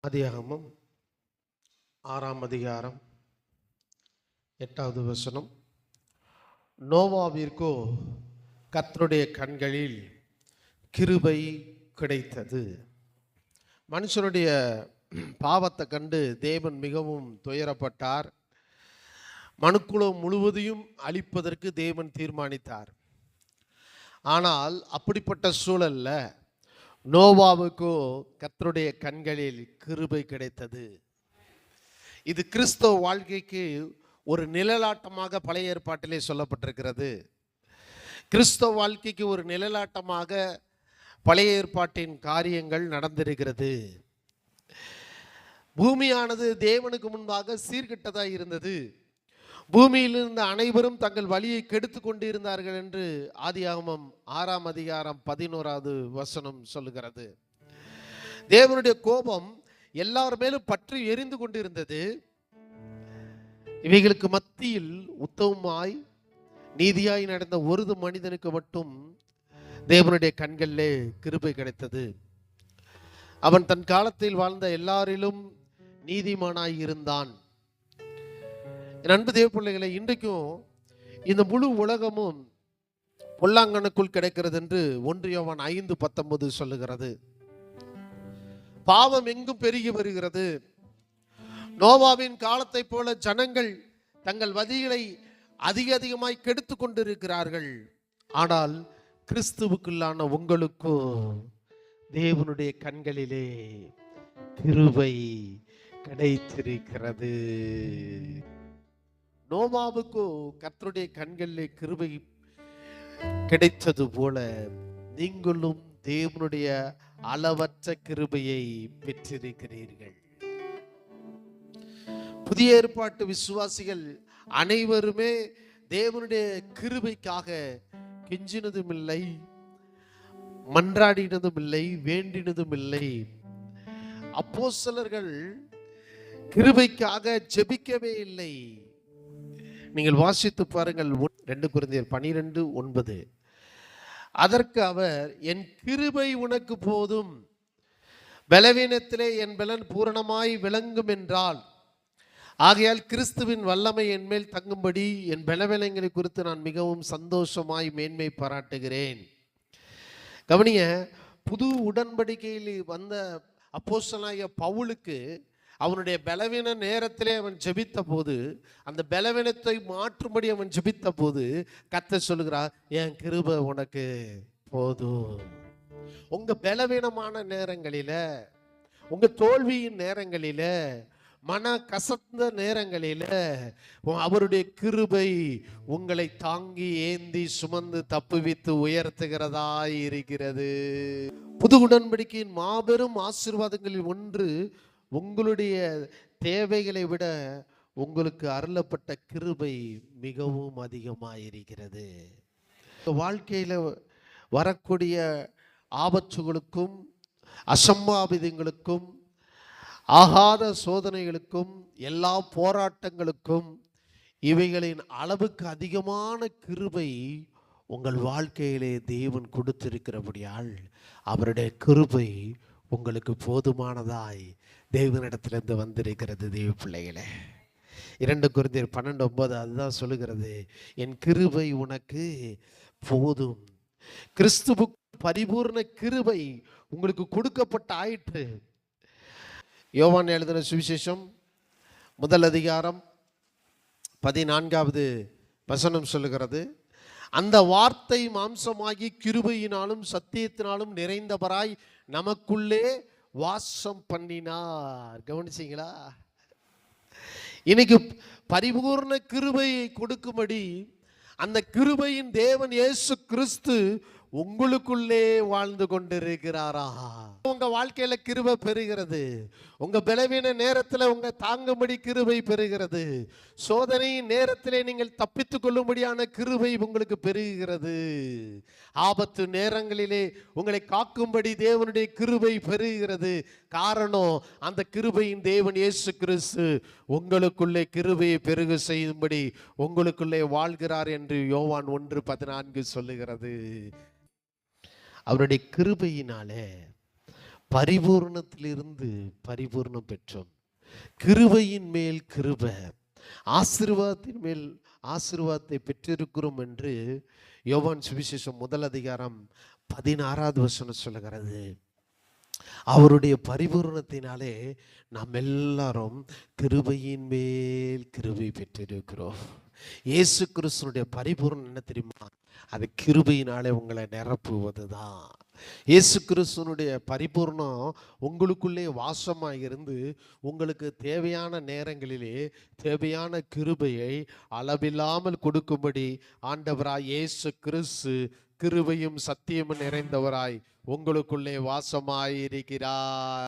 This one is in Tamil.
ஆதியாகமம் 6ஆம் அதிகாரம் 8வது வசனம். நோவாவிற்கோ கர்த்தருடைய கண்களில் கிருபை கிடைத்தது. மனுஷனுடைய பாவத்தை கண்டு தேவன் மிகவும் துயரப்பட்டார். மனுக்குலம் முழுவதையும் அழிப்பதற்கு தேவன் தீர்மானித்தார். ஆனால் அப்படிப்பட்ட சூழல்ல நோவாவுக்கோ கர்த்தருடைய கண்களில் கிருபை கிடைத்தது. இது கிறிஸ்தவ வாழ்க்கைக்கு ஒரு நிழலாட்டமாக பழைய ஏற்பாட்டிலே சொல்லப்பட்டிருக்கிறது. கிறிஸ்தவ வாழ்க்கைக்கு ஒரு நிழலாட்டமாக பழைய ஏற்பாட்டின் காரியங்கள் நடந்திருக்கிறது. பூமியானது தேவனுக்கு முன்பாக சீர்கெட்டதாக இருந்தது. பூமியில் இருந்த அனைவரும் தங்கள் வழியை கெடுத்து கொண்டிருந்தார்கள் என்று ஆதியாகமம் 6ஆம் அதிகாரம் 11வது வசனம் சொல்லுகிறது. தேவனுடைய கோபம் எல்லார் மேலும் பற்றி எரிந்து கொண்டிருந்தது. இவைகளுக்கு மத்தியில் உத்தமமாய் நீதியாய் நடந்த ஒரு மனிதனுக்கு மட்டும் தேவனுடைய கண்களிலே கிருபை கிடைத்தது. அவன் தன் காலத்தில் வாழ்ந்த எல்லாரிலும் நீதிமானாய் இருந்தான். என் அன்பு தேவ பிள்ளைகளை, இன்றைக்கும் இந்த முழு உலகமும் பொல்லாங்கனுக்குள் கிடைக்கிறது என்று 1 யோவான் 5:19 சொல்லுகிறது. பாவம் எங்கும் பெருகி வருகிறது. நோவாவின் காலத்தை போல ஜனங்கள் தங்கள் வழிகளை அதிகமாய் கெடுத்து கொண்டிருக்கிறார்கள். ஆனால் கிறிஸ்துவுக்குள்ளான உங்களுக்கோ தேவனுடைய கண்களிலே கிருபை கிடைத்திருக்கிறது. நோவாவுக்கோ கர்த்தருடைய கண்களிலே கிருபை கிடைத்தது போல நீங்களும் தேவனுடைய அளவற்ற கிருபையை பெற்றிருக்கிறீர்கள். புதிய ஏற்பாட்டு விசுவாசிகள் அனைவருமே தேவனுடைய கிருபைக்காக கெஞ்சினதும் இல்லை, மன்றாடினதும் இல்லை, வேண்டினதும் இல்லை. அப்போஸ்தலர்கள் கிருபைக்காக ஜெபிக்கவே இல்லை. நீங்கள் வாசித்து பாருங்கள், 2 கொரிந்தியர் 12:9. அதற்கு அவர், என் கிருபை உனக்கு போதும், பலவீனத்திலே என் பலன் பூரணமாய் விளங்கும் என்றால், ஆகையால் கிறிஸ்துவின் வல்லமை என் மேல் தங்கும்படி என் பலவீனங்களை குறித்து நான் மிகவும் சந்தோஷமாய் மேன்மை பாராட்டுகிறேன். கவனிய, புது உடன்படிக்கையில் வந்த அப்போஸ்தலனாகிய பவுலுக்கு அவனுடைய பலவீன நேரத்திலே அவன் ஜெபித்த போது, அந்த பலவீனத்தை மாற்றும்படி அவன் ஜெபித்த போது கர்த்தர் சொல்லுகிறார், என் கிருபை உனக்கு போதும். உங்க பலவீனமான நேரங்களில, உங்க தோல்வியின் நேரங்களில, மன கசந்த நேரங்களில அவருடைய கிருபை உங்களை தாங்கி ஏந்தி சுமந்து தப்புவித்து உயர்த்துகிறதாய் இருக்கிறது. புது உடன்படிக்கையின் மாபெரும் ஆசீர்வாதங்களில் ஒன்று, உங்களுடைய தேவைகளை விட உங்களுக்கு அருளப்பட்ட கிருபை மிகவும் அதிகமாயிருக்கிறது. வாழ்க்கையில் வரக்கூடிய ஆபத்துகளுக்கும் அசம்பாவிதங்களுக்கும் ஆகாத சோதனைகளுக்கும் எல்லா போராட்டங்களுக்கும் இவைகளின் அளவுக்கு அதிகமான கிருபை உங்கள் வாழ்க்கையிலே தேவன் கொடுத்திருக்கிறபடியால் அவருடைய கிருபை உங்களுக்கு போதுமானதாய் தேவனிடத்திலிருந்து வந்திருக்கிறது. தேவ பிள்ளைகளே, 2 கொரிந்தியர் 12:9 அதுதான் சொல்லுகிறது, என் கிருபை உனக்கு போதும். கிறிஸ்துவு பரிபூர்ண கிருபை உங்களுக்கு கொடுக்கப்பட்ட ஆயிற்று. யோவான் எழுதின சுவிசேஷம் 1 அதிகாரம் 14வது வசனம் சொல்லுகிறது, அந்த வார்த்தை மாம்சமாகி கிருபையினாலும் சத்தியத்தினாலும் நிறைந்தவராய் நமக்குள்ளே வாசம் பண்ணினார். கவனிச்சீங்களா? இன்னைக்கு பரிபூர்ண கிருபையை கொடுக்கும்படி அந்த கிருபையின் தேவன் இயேசு கிறிஸ்து உங்களுக்குள்ளே வாழ்ந்து கொண்டிருக்கிறாரா? உங்க வாழ்க்கையில கிருபை பெறுகிறது. உங்க பலவீன நேரத்தில் உங்க தாங்கும்படி கிருபை பெறுகிறது. சோதனையின் நேரத்திலே நீங்கள் தப்பித்துக் கொள்ளும்படியான கிருபை உங்களுக்கு பெறுகிறது. ஆபத்து நேரங்களிலே உங்களை காக்கும்படி தேவனுடைய கிருபை பெறுகிறது. காரணம், அந்த கிருபையின் தேவன் இயேசு கிறிஸ்து உங்களுக்குள்ளே கிருபையை பெருக செய்யும்படி உங்களுக்குள்ளே வாழ்கிறார் என்று யோவான் 1:14 சொல்லுகிறது. அவருடைய கிருபையினாலே பரிபூர்ணத்திலிருந்து பரிபூர்ணம் பெற்றோம். கிருபையின் மேல் கிருபை, ஆசீர்வாதத்தின் மேல் ஆசீர்வாதத்தை பெற்றிருக்கிறோம் என்று யோவான் சுவிசேஷம் 1 அதிகாரம் 16 சொல்லுகிறது. அவருடைய பரிபூரணத்தினாலே நாம் எல்லாரும் கிருபையின் மேல் கிருபை பெற்றிருக்கிறோம். இயேசு கிறிஸ்துனுடைய பரிபூரணம் என்ன தெரியுமா? அது கிருபையினாலே உங்களை நிரப்புவதுதான். இயேசு கிறிஸ்துனுடைய பரிபூர்ணம் உங்களுக்குள்ளே வாசமாக இருந்து உங்களுக்கு தேவையான நேரங்களிலே தேவையான கிருபையை அளவில்லாமல் கொடுக்கும்படி ஆண்டவராய் இயேசு கிறிஸ்து கிருபையும் சத்தியமும் நிறைந்தவராய் உங்களுக்குள்ளே வாசமாயிருக்கிறார்.